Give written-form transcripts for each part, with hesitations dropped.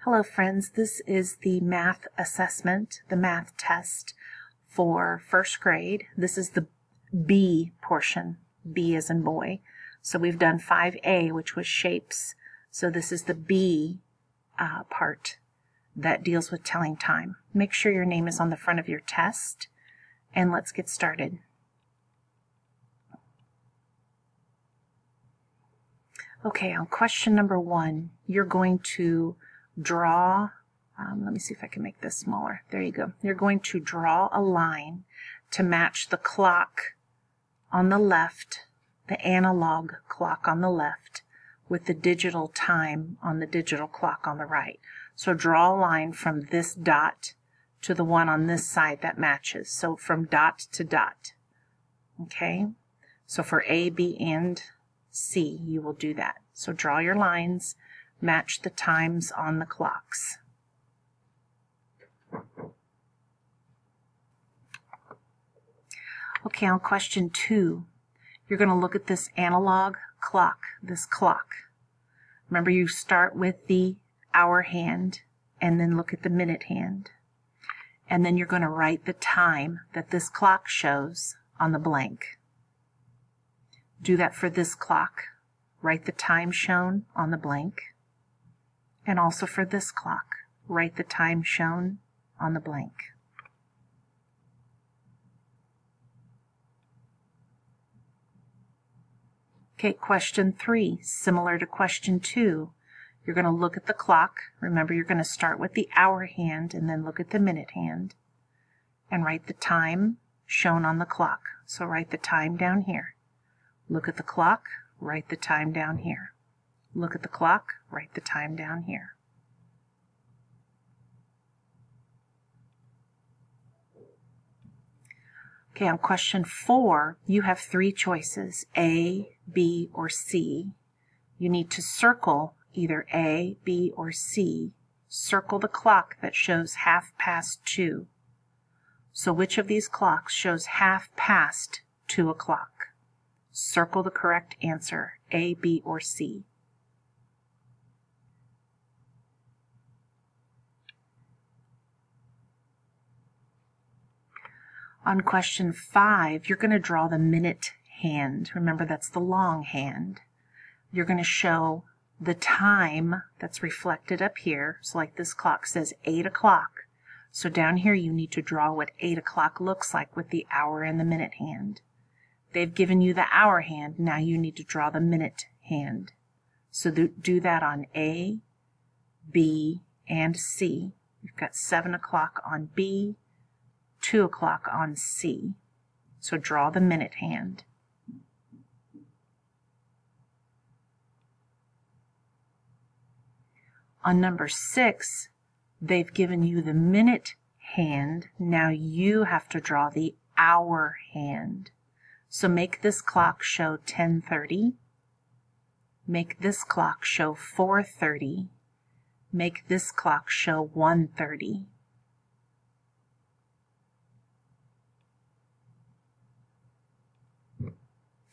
Hello friends, this is the math assessment, the math test for first grade. This is the B portion, B as in boy. So we've done 5A, which was shapes. So this is the B part that deals with telling time. Make sure your name is on the front of your test, and let's get started. Okay, on question number 1, you're going to draw, let me see if I can make this smaller. There you go. You're going to draw a line to match the clock on the left, the analog clock on the left, with the digital time on the digital clock on the right. So draw a line from this dot to the one on this side that matches. So from dot to dot. Okay? So for A, B, and C, you will do that. So draw your lines, match the times on the clocks. Okay, on question 2, you're going to look at this analog clock, this clock. Remember, you start with the hour hand and then look at the minute hand. And then you're going to write the time that this clock shows on the blank. Do that for this clock. Write the time shown on the blank. And also for this clock, write the time shown on the blank. Okay, question 3, similar to question 2. You're going to look at the clock. Remember, you're going to start with the hour hand and then look at the minute hand. And write the time shown on the clock. So write the time down here. Look at the clock, write the time down here. Look at the clock, write the time down here. Okay, on question 4, you have 3 choices, A, B, or C. You need to circle either A, B, or C. Circle the clock that shows 2:30. So which of these clocks shows 2:30 o'clock? Circle the correct answer, A, B, or C. On question 5, you're going to draw the minute hand. Remember, that's the long hand. You're going to show the time that's reflected up here. So like this clock says 8 o'clock. So down here you need to draw what 8 o'clock looks like with the hour and the minute hand. They've given you the hour hand. Now you need to draw the minute hand. So do that on A, B, and C. You've got 7 o'clock on B, 2 o'clock on C. So draw the minute hand. On number 6, they've given you the minute hand. Now you have to draw the hour hand. So make this clock show 10:30. Make this clock show 4:30. Make this clock show 1:30.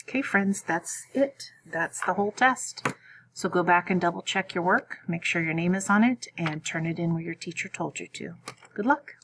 Okay, friends, that's it. That's the whole test. So go back and double check your work, make sure your name is on it, and turn it in where your teacher told you to. Good luck.